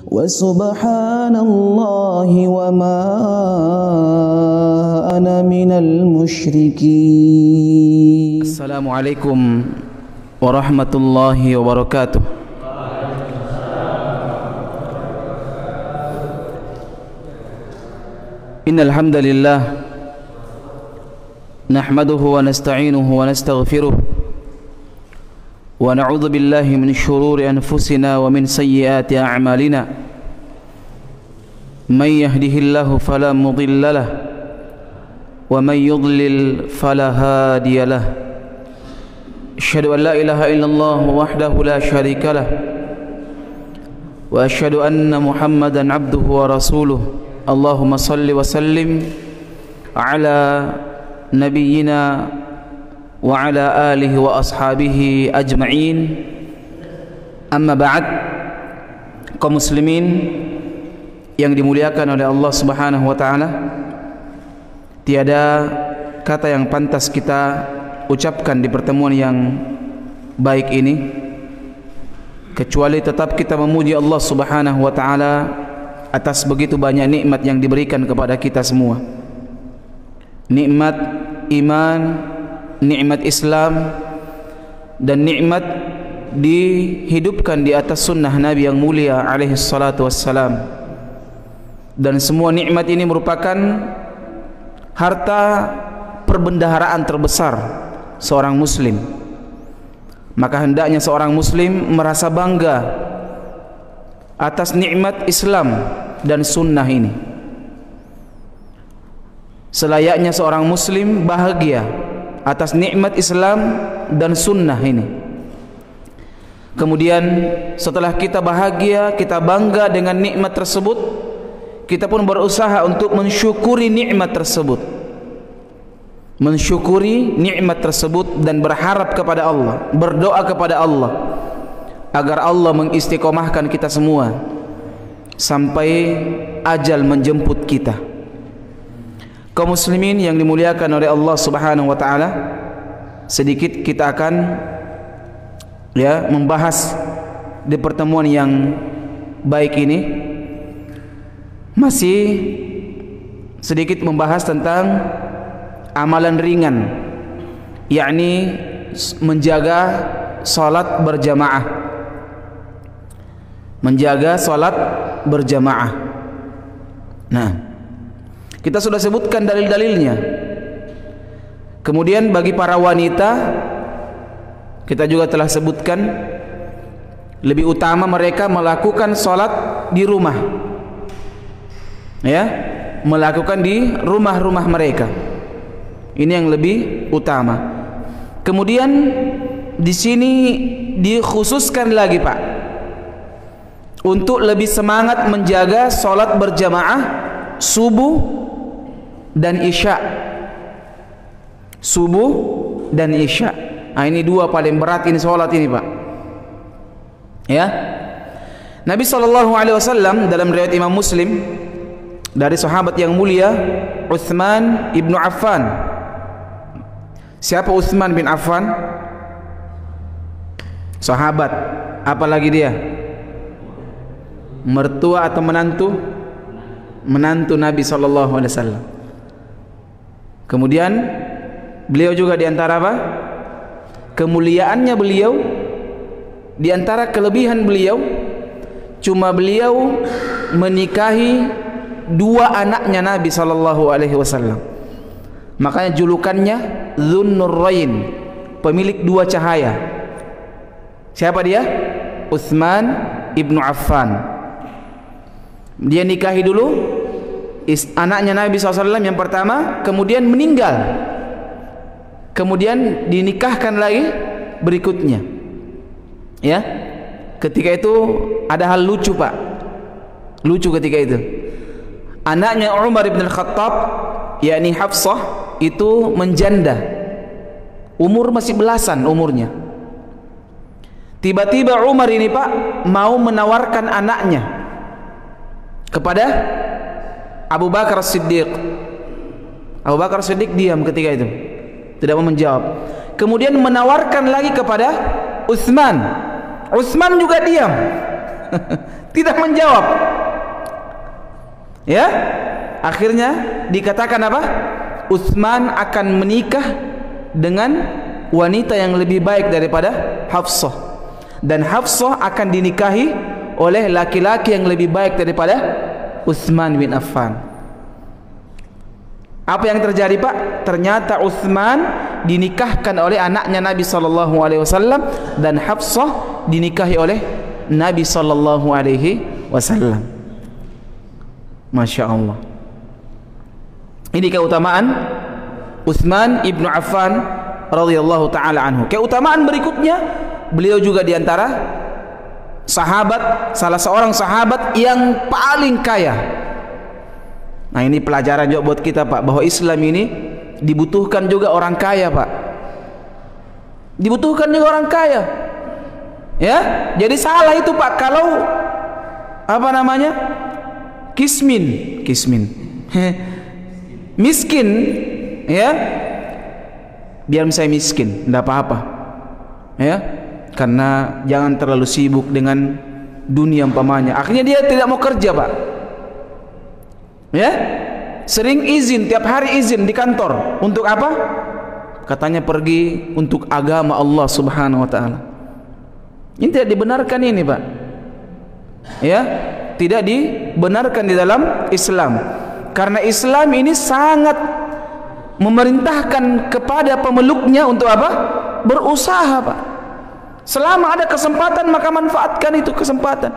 وسبحان الله وما أنا من المشركين. السلام عليكم ورحمة الله وبركاته. إن الحمد لله نحمده ونستعينه ونستغفره ونعوذ بالله من شرور أنفسنا ومن سيئات أعمالنا من يهده الله فلا مضل له ومن يضلل فلا هادي له أشهد أن لا إله إلا الله وحده لا شريك له وأشهد أن محمدا عبده ورسوله اللهم صل وسلم على نبينا وعلى آله وأصحابه أجمعين. Amma ba'd, kaum muslimin yang dimuliakan oleh Allah Subhanahu wa taala, tiada kata yang pantas kita ucapkan di pertemuan yang baik ini kecuali tetap kita memuji Allah Subhanahu wa taala atas begitu banyak nikmat yang diberikan kepada kita semua. Nikmat iman, nikmat Islam, dan nikmat dihidupkan di atas sunnah Nabi yang mulia alaihi salatu wassalam. Dan semua nikmat ini merupakan harta perbendaharaan terbesar seorang muslim. Maka hendaknya seorang muslim merasa bangga atas nikmat Islam dan sunnah ini. Selayaknya seorang muslim bahagia atas nikmat Islam dan sunnah ini. Kemudian setelah kita bahagia, kita bangga dengan nikmat tersebut, kita pun berusaha untuk mensyukuri nikmat tersebut, mensyukuri nikmat tersebut dan berharap kepada Allah, berdoa kepada Allah agar Allah mengistiqomahkan kita semua sampai ajal menjemput kita. Kaum muslimin yang dimuliakan oleh Allah Subhanahu wa taala, sedikit kita akan membahas di pertemuan yang baik ini, masih sedikit membahas tentang amalan ringan, yakni menjaga salat berjamaah. Menjaga salat berjamaah. Nah, kita sudah sebutkan dalil-dalilnya. Kemudian bagi para wanita, kita juga telah sebutkan lebih utama mereka melakukan salat di rumah, ya, melakukan di rumah-rumah mereka. Ini yang lebih utama. Kemudian di sini dikhususkan lagi, Pak, untuk lebih semangat menjaga salat berjamaah subuh dan isya. Subuh dan isya. Nah, ini dua paling berat ini salat ini, Pak. Ya. Nabi SAW dalam riwayat Imam Muslim dari sahabat yang mulia Utsman ibnu Affan. Siapa Utsman bin Affan? Sahabat. Apalagi dia? Mertua atau menantu? Menantu Nabi SAW. Kemudian beliau juga diantara apa? Kemuliaannya beliau, diantara kelebihan beliau, cuma beliau menikahi dua anaknya Nabi SAW. Makanya julukannya Dzunnurain, pemilik dua cahaya. Siapa dia? Utsman ibnu Affan. Dia nikahi dulu anaknya Nabi SAW yang pertama, kemudian meninggal, kemudian dinikahkan lagi berikutnya. Ya, ketika itu ada hal lucu, Pak, lucu ketika itu. Anaknya Umar bin Khattab, yakni Hafsah, itu menjanda, umur masih belasan umurnya. Tiba-tiba Umar ini, Pak, mau menawarkan anaknya kepada Abu Bakar Siddiq. Abu Bakar Siddiq diam ketika itu, tidak mau menjawab. Kemudian menawarkan lagi kepada Utsman. Utsman juga diam. Tidak menjawab. Ya, akhirnya dikatakan apa? Utsman akan menikah dengan wanita yang lebih baik daripada Hafsah, dan Hafsah akan dinikahi oleh laki-laki yang lebih baik daripada Utsman bin Affan. Apa yang terjadi, Pak? Ternyata Utsman dinikahkan oleh anaknya Nabi sallallahu alaihi wasallam, dan Hafsah dinikahi oleh Nabi sallallahu alaihi wasallam. Masya Allah. Ini keutamaan Utsman ibnu Affan radhiyallahu taala anhu. Keutamaan berikutnya, beliau juga diantara sahabat, salah seorang sahabat yang paling kaya. Nah, ini pelajaran juga buat kita, Pak, bahwa Islam ini dibutuhkan juga orang kaya, Pak. Dibutuhkan juga orang kaya. Ya, jadi salah itu, Pak, kalau apa namanya? Kismin. Miskin, ya. Biar saya miskin, tidak apa-apa. Ya. Karena jangan terlalu sibuk dengan dunia umpamanya. Akhirnya dia tidak mau kerja, Pak. Ya, sering izin, tiap hari izin di kantor. Untuk apa? Katanya pergi untuk agama Allah Subhanahu wa taala. Ini tidak dibenarkan ini, Pak. Ya, tidak dibenarkan di dalam Islam. Karena Islam ini sangat memerintahkan kepada pemeluknya untuk apa? Berusaha, Pak. Selama ada kesempatan maka manfaatkan itu kesempatan.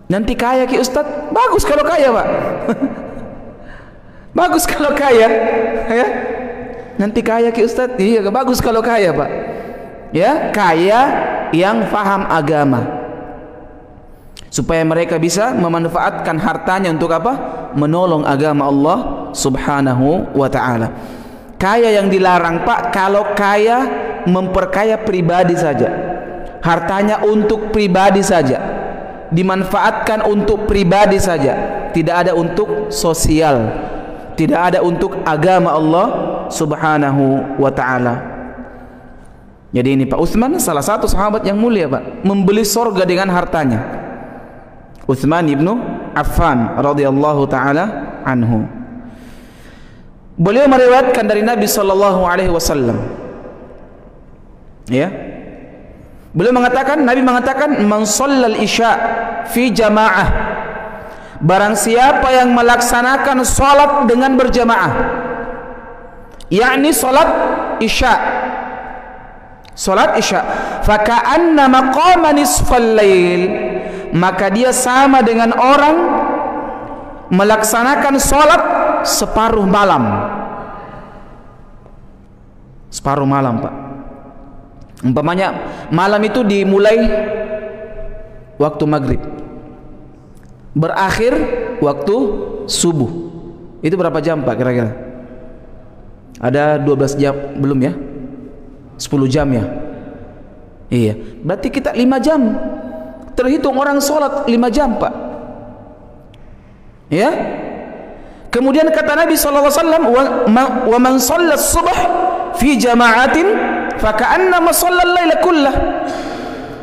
Nanti kaya ki Ustaz, bagus kalau kaya, Pak. Bagus kalau kaya, ya. Nanti kaya ki Ustaz, iya bagus kalau kaya, Pak. Ya, kaya yang faham agama, supaya mereka bisa memanfaatkan hartanya untuk apa? Menolong agama Allah Subhanahu wa ta'ala. Kaya yang dilarang, Pak, kalau kaya memperkaya pribadi saja, hartanya untuk pribadi saja, dimanfaatkan untuk pribadi saja, tidak ada untuk sosial, tidak ada untuk agama Allah Subhanahu wa ta'ala. Jadi ini Pak Utsman salah satu sahabat yang mulia, Pak, membeli sorga dengan hartanya. Utsman ibnu Affan radhiyallahu taala anhu. Beliau meriwayatkan dari Nabi sallallahu alaihi wasallam. Ya. Beliau mengatakan, Nabi mengatakan, "Man shallal isya fi jamaah." Barang siapa yang melaksanakan salat dengan berjamaah, yakni salat isya. Salat isya, fa ka'anna maqama nisfal lail, maka dia sama dengan orang melaksanakan salat separuh malam. Separuh malam, Pak. Umpamanya malam itu dimulai waktu maghrib, berakhir waktu subuh. Itu berapa jam, Pak, kira-kira? Ada 12 jam belum ya? 10 jam ya? Iya, berarti kita 5 jam. Terhitung orang sholat 5 jam, Pak. Ya. Kemudian kata Nabi SAW, wa man shallat subh fi jama'atin fa ka'annama shallal laila kullah.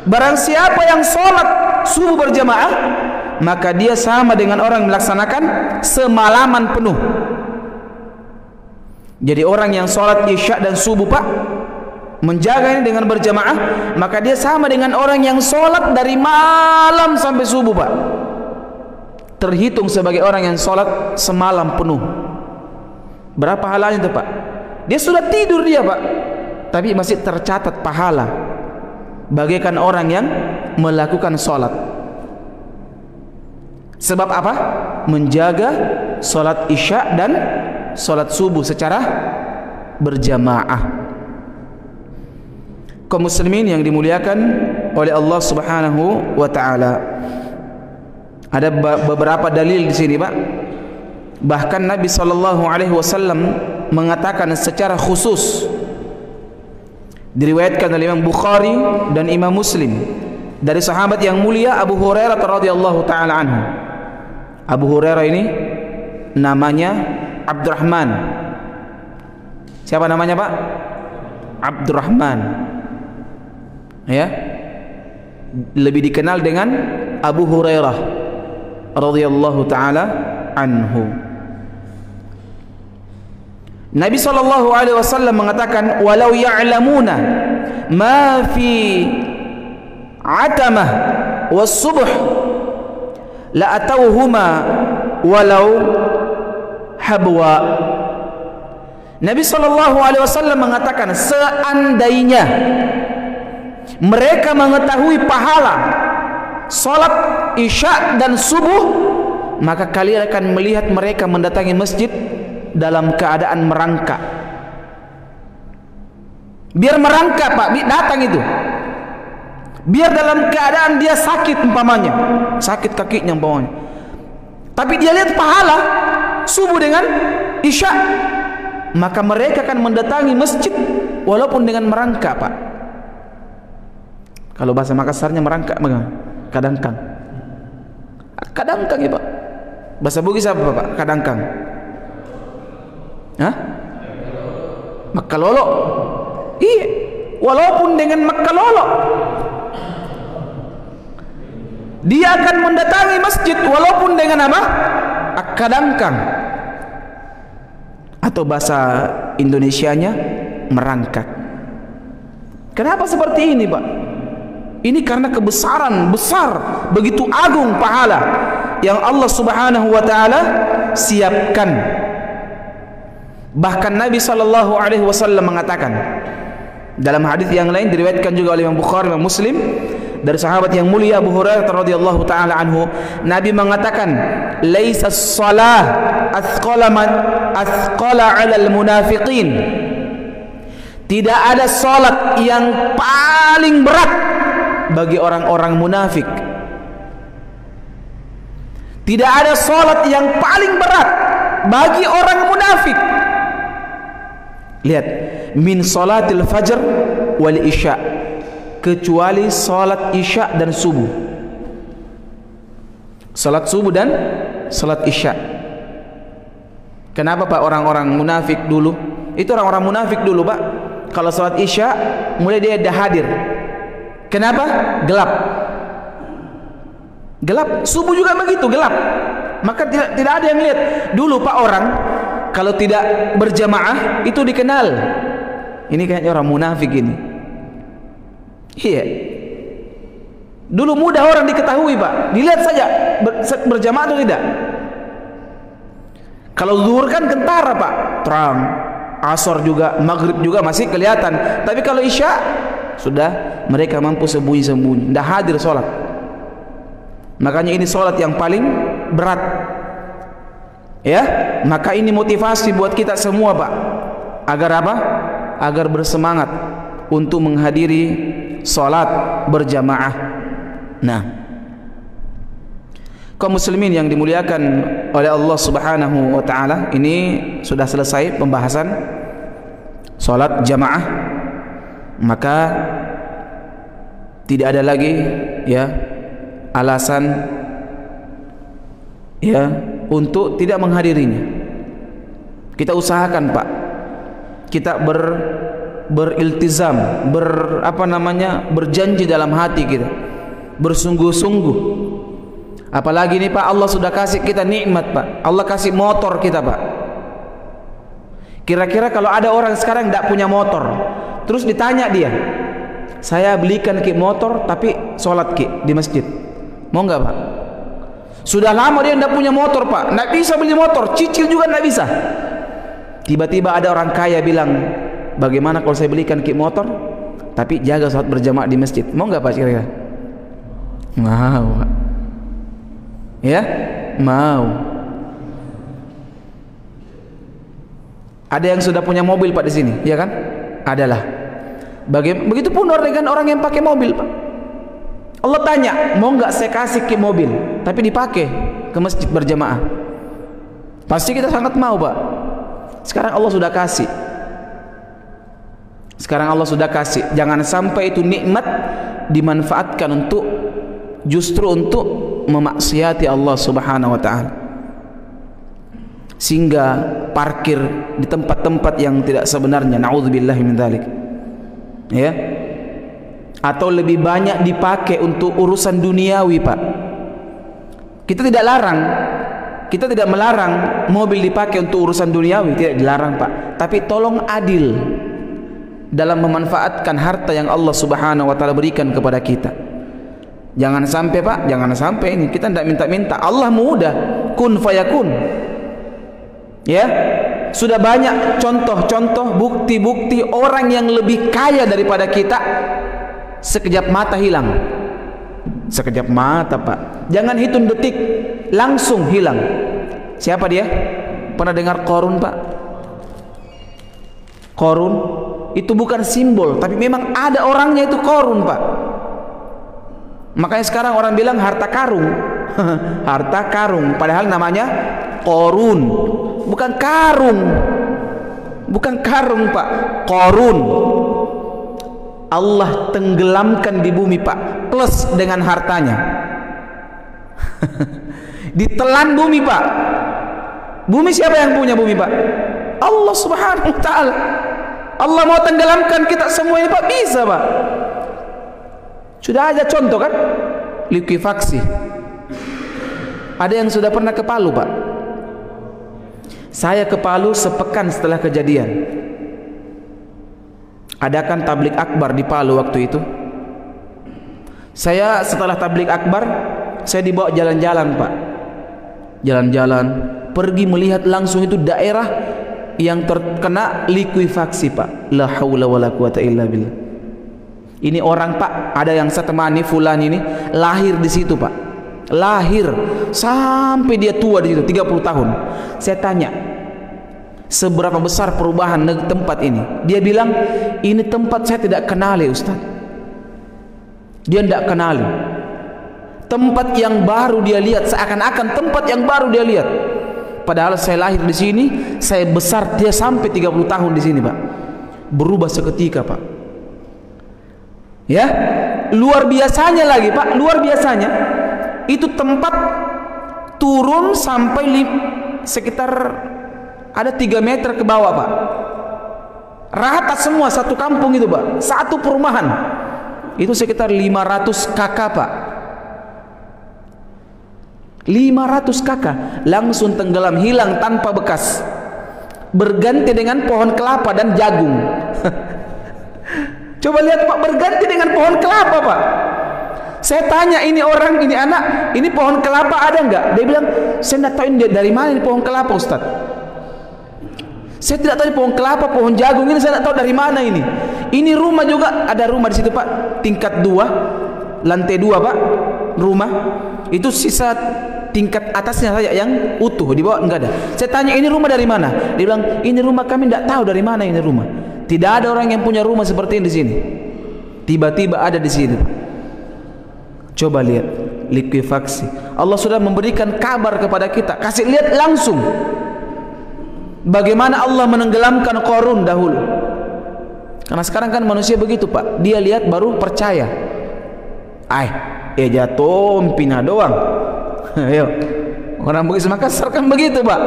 Barang siapa yang sholat subuh berjamaah, maka dia sama dengan orang melaksanakan semalaman penuh. Jadi orang yang sholat isya dan subuh, Pak, menjaga ini dengan berjamaah, maka dia sama dengan orang yang sholat dari malam sampai subuh, Pak. Terhitung sebagai orang yang sholat semalam penuh. Berapa halanya itu, Pak? Dia sudah tidur dia, Pak, tapi masih tercatat pahala bagaikan orang yang melakukan sholat. Sebab apa? Menjaga sholat isya dan sholat subuh secara berjamaah. Kaum muslimin yang dimuliakan oleh Allah Subhanahu wa taala. Ada beberapa dalil di sini, Pak. Bahkan Nabi sallallahu alaihi wasallam mengatakan secara khusus, diriwayatkan oleh Imam Bukhari dan Imam Muslim dari sahabat yang mulia Abu Hurairah radhiyallahu taala anhu. Abu Hurairah ini namanya Abdurrahman. Siapa namanya, Pak? Abdurrahman. Ya, lebih dikenal dengan Abu Hurairah radhiyallahu taala anhu. Nabi sallallahu alaihi wasallam mengatakan, walau ya'lamuna ma fi atamah was subuh la atauhuma walau habwa. Nabi sallallahu alaihi wasallam mengatakan, seandainya mereka mengetahui pahala salat isya dan subuh, maka kalian akan melihat mereka mendatangi masjid dalam keadaan merangkak. Biar merangkak Pak, datang itu. Biar dalam keadaan dia sakit umpamanya, sakit kakinya umpamanya, tapi dia lihat pahala subuh dengan isya, maka mereka akan mendatangi masjid walaupun dengan merangkak Pak. Kalau bahasa Makassarnya merangkak, kadangkang. Kadangkang ya Pak. Bahasa Bugis apa Pak? Kadangkang. Hah? Makalolo. Iya, walaupun dengan makalolo dia akan mendatangi masjid walaupun dengan apa? Kadangkang. Atau bahasa Indonesianya merangkak. Kenapa seperti ini Pak? Ini karena kebesaran besar, begitu agung pahala yang Allah Subhanahu wa taala siapkan. Bahkan Nabi sallallahu alaihi wasallam mengatakan dalam hadis yang lain, diriwayatkan juga oleh Imam Bukhari dan Muslim dari sahabat yang mulia Abu Hurairah radhiyallahu taala anhu, Nabi mengatakan, laisa shalah athqala 'alal munafiqin. Tidak ada salat yang paling berat bagi orang-orang munafik. Tidak ada salat yang paling berat bagi orang munafik. Lihat, min salatil fajr wal isya, kecuali salat isya dan subuh. Salat subuh dan salat isya. Kenapa Pak orang-orang munafik dulu? Itu orang-orang munafik dulu Pak, kalau salat isya mulai dia dah hadir. Kenapa? Gelap. Gelap. Subuh juga begitu, gelap. Maka tidak ada yang lihat. Dulu Pak orang kalau tidak berjamaah itu dikenal, ini kayaknya orang munafik ini. Iya. Dulu mudah orang diketahui Pak, dilihat saja berjamaah atau tidak. Kalau zuhur kan kentara Pak, terang. Asar juga, maghrib juga masih kelihatan. Tapi kalau isya sudah mereka mampu sembunyi-sembunyi, tidak hadir sholat. Makanya ini sholat yang paling berat. Ya, maka ini motivasi buat kita semua Pak, agar apa? Agar bersemangat untuk menghadiri salat berjamaah. Nah, kaum muslimin yang dimuliakan oleh Allah Subhanahu wa taala, ini sudah selesai pembahasan salat jamaah. Maka tidak ada lagi ya alasan ya untuk tidak menghadirinya. Kita usahakan Pak, kita beriltizam, berjanji dalam hati kita, bersungguh-sungguh. Apalagi ini Pak, Allah sudah kasih kita nikmat Pak, Allah kasih motor kita Pak. Kira-kira kalau ada orang sekarang tidak punya motor, terus ditanya dia, saya belikan ki motor tapi sholat ki di masjid, mau nggak Pak? Sudah lama dia tidak punya motor Pak, tidak bisa beli motor, cicil juga tidak bisa. Tiba-tiba ada orang kaya bilang, bagaimana kalau saya belikan ki motor tapi jaga sholat berjamaah di masjid, mau nggak Pak kira-kira? Mau Pak. Ya, mau. Ada yang sudah punya mobil Pak di sini, ya kan? Adalah. Begitupun dengan orang yang pakai mobil Pak. Allah tanya, mau nggak saya kasih ke mobil tapi dipakai ke masjid berjamaah? Pasti kita sangat mau Pak. Sekarang Allah sudah kasih. Sekarang Allah sudah kasih. Jangan sampai itu nikmat dimanfaatkan untuk justru untuk memaksiati Allah Subhanahu wa taala, sehingga parkir di tempat-tempat yang tidak sebenarnya, naudzubillahi min dzalik. Ya. Atau lebih banyak dipakai untuk urusan duniawi Pak. Kita tidak larang, kita tidak melarang mobil dipakai untuk urusan duniawi, tidak dilarang Pak. Tapi tolong adil dalam memanfaatkan harta yang Allah Subhanahu wa taala berikan kepada kita. Jangan sampai Pak, jangan sampai ini kita tidak minta-minta. Allah mudah, kun fayakun. Ya, sudah banyak contoh-contoh, bukti-bukti orang yang lebih kaya daripada kita sekejap mata hilang. Sekejap mata Pak, jangan hitung detik, langsung hilang. Siapa dia? Pernah dengar Qarun Pak? Qarun itu bukan simbol, tapi memang ada orangnya, itu Qarun Pak. Makanya sekarang orang bilang harta karung. Harta karung, padahal namanya Qarun, bukan karung. Bukan karung Pak, Qarun. Allah tenggelamkan di bumi Pak, plus dengan hartanya. Ditelan bumi Pak. Bumi siapa yang punya bumi Pak? Allah Subhanahu wa taala. Allah mau tenggelamkan kita semua ini Pak, bisa Pak. Sudah ada contoh kan? Likuifaksi. Ada yang sudah pernah ke Palu Pak. Saya ke Palu sepekan setelah kejadian. Adakan tablik akbar di Palu waktu itu. Saya setelah tablik akbar, saya dibawa jalan-jalan Pak. Jalan-jalan, pergi melihat langsung itu daerah yang terkena likuifaksi Pak. La haula wala quwata illa billah. Ini orang Pak, ada yang saya temani fulan ini lahir di situ Pak. Lahir sampai dia tua di situ 30 tahun. Saya tanya, seberapa besar perubahan tempat ini? Dia bilang, ini tempat saya tidak kenali Ustaz. Dia tidak kenali. Tempat yang baru dia lihat, seakan-akan tempat yang baru dia lihat. Padahal saya lahir di sini, saya besar, dia sampai 30 tahun di sini Pak. Berubah seketika Pak. Ya, luar biasanya lagi Pak, luar biasanya. Itu tempat turun sampai sekitar ada 3 meter ke bawah Pak. Rata semua satu kampung itu Pak, satu perumahan. Itu sekitar 500 kakak Pak. 500 kakak langsung tenggelam, hilang tanpa bekas. Berganti dengan pohon kelapa dan jagung. Coba lihat Pak, berganti dengan pohon kelapa Pak. Saya tanya ini orang, ini anak, ini pohon kelapa ada enggak? Dia bilang, saya tidak tahu ini dari mana ini pohon kelapa Ustaz. Saya tidak tahu pohon kelapa, pohon jagung ini saya tidak tahu dari mana ini. Ini rumah juga, ada rumah di situ Pak, tingkat 2, lantai 2 Pak, rumah. Itu sisa tingkat atasnya saja yang utuh, di bawah enggak ada. Saya tanya ini rumah dari mana? Dia bilang, ini rumah kami tidak tahu dari mana ini rumah. Tidak ada orang yang punya rumah seperti ini di sini. Tiba-tiba ada di sini. Coba lihat likuifaksi. Allah sudah memberikan kabar kepada kita, kasih lihat langsung bagaimana Allah menenggelamkan Qarun dahulu. Karena sekarang kan manusia begitu Pak, dia lihat baru percaya. Jatuh pina doang. Ayo, orang Bugis Makassar kan begitu Pak.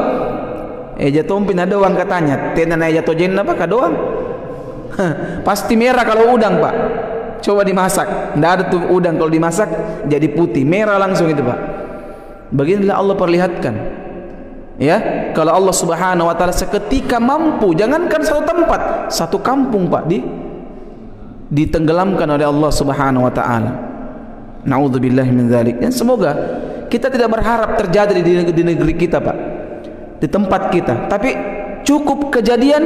Jatuh pina doang katanya. Tenan jatuh jen apa doang. Pasti merah kalau udang Pak. Coba dimasak, tidak ada tuh udang kalau dimasak jadi putih, merah langsung itu Pak. Beginilah Allah perlihatkan. Ya, kalau Allah Subhanahu wa taala seketika mampu, jangankan satu tempat, satu kampung Pak ditenggelamkan oleh Allah Subhanahu wa taala. Nauzubillahi min dzalik. Dan semoga kita tidak berharap terjadi di negeri kita Pak, di tempat kita, tapi cukup kejadian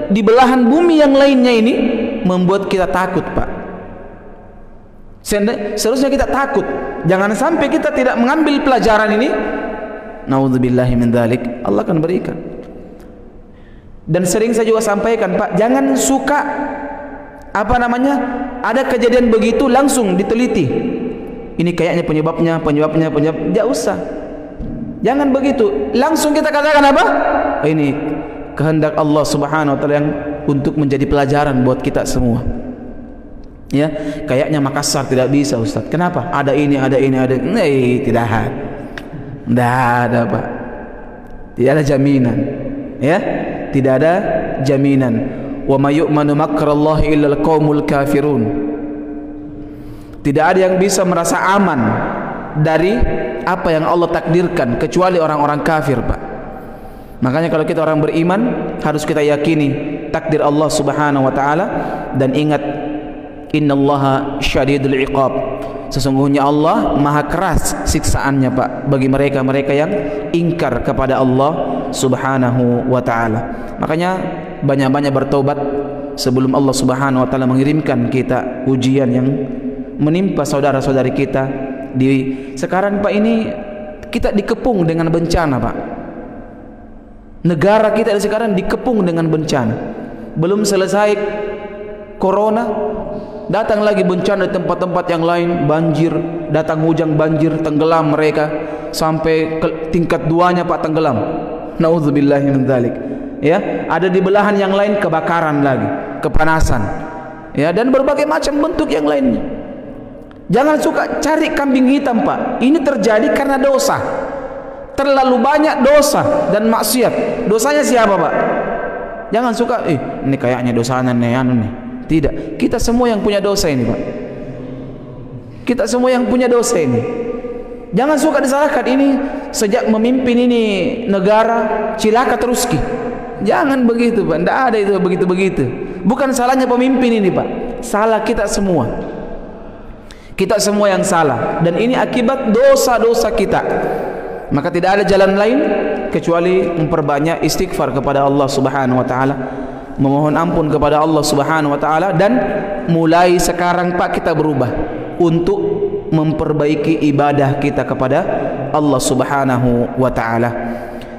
di belahan bumi yang lainnya ini membuat kita takut Pak. Seharusnya kita takut, jangan sampai kita tidak mengambil pelajaran ini. Nauzubillahi min dzalik. Allah akan berikan. Dan sering saya juga sampaikan Pak, jangan suka ada kejadian begitu langsung diteliti. Ini kayaknya penyebabnya, tidak usah. Jangan begitu, langsung kita katakan apa? Ini kehendak Allah Subhanahu wa taala yang untuk menjadi pelajaran buat kita semua. Ya, kayaknya Makassar tidak bisa Ustaz. Kenapa? Ada ini. Tidak ada Pak. Tidak ada jaminan. Ya, tidak ada jaminan. Wa may yu'manu makrallahi illal qaumul kafirun. Tidak ada yang bisa merasa aman dari apa yang Allah takdirkan kecuali orang-orang kafir, Pak. Makanya kalau kita orang beriman harus kita yakini takdir Allah Subhanahu wa taala dan ingat innallaha syadidul iqab. Sesungguhnya Allah maha keras siksaannya, Pak, bagi mereka-mereka yang ingkar kepada Allah Subhanahu wa taala. Makanya banyak-banyak bertobat sebelum Allah Subhanahu wa taala mengirimkan kita ujian yang menimpa saudara-saudari kita. Sekarang, Pak, ini kita dikepung dengan bencana, Pak. Negara kita sekarang dikepung dengan bencana. Belum selesai corona, datang lagi bencana di tempat-tempat yang lain, banjir, datang hujan banjir, tenggelam mereka sampai ke tingkat 2-nya, Pak, tenggelam. Nauzubillahi min dzalik. Ya, ada di belahan yang lain kebakaran lagi, kepanasan. Ya, dan berbagai macam bentuk yang lainnya. Jangan suka cari kambing hitam, Pak. Ini terjadi karena dosa. Terlalu banyak dosa dan maksiat. Dosanya siapa, Pak? Jangan suka, ini kayaknya dosanya nih, nih. Tidak, kita semua yang punya dosa ini, Pak. Kita semua yang punya dosa ini. Jangan suka disalahkan, ini sejak memimpin ini negara cilaka terus ki. Jangan begitu, Pak. Tidak ada itu begitu-begitu. Bukan salahnya pemimpin ini, Pak. Salah kita semua. Kita semua yang salah, dan ini akibat dosa-dosa kita. Maka tidak ada jalan lain kecuali memperbanyak istighfar kepada Allah Subhanahu wa taala, memohon ampun kepada Allah Subhanahu wa taala, dan mulai sekarang, Pak, kita berubah untuk memperbaiki ibadah kita kepada Allah Subhanahu wa taala.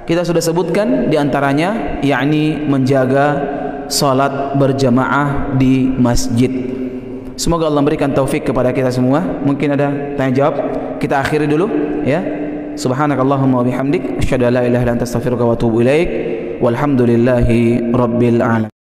Kita sudah sebutkan di antaranya yakni menjaga salat berjamaah di masjid. Semoga Allah memberikan taufik kepada kita semua. Mungkin ada tanya jawab, kita akhiri dulu ya. Subhanakallahumma wa bihamdik asyhadu an la ilaha illa anta astaghfiruka wa atubu ilaik. Walhamdulillahi rabbil alamin.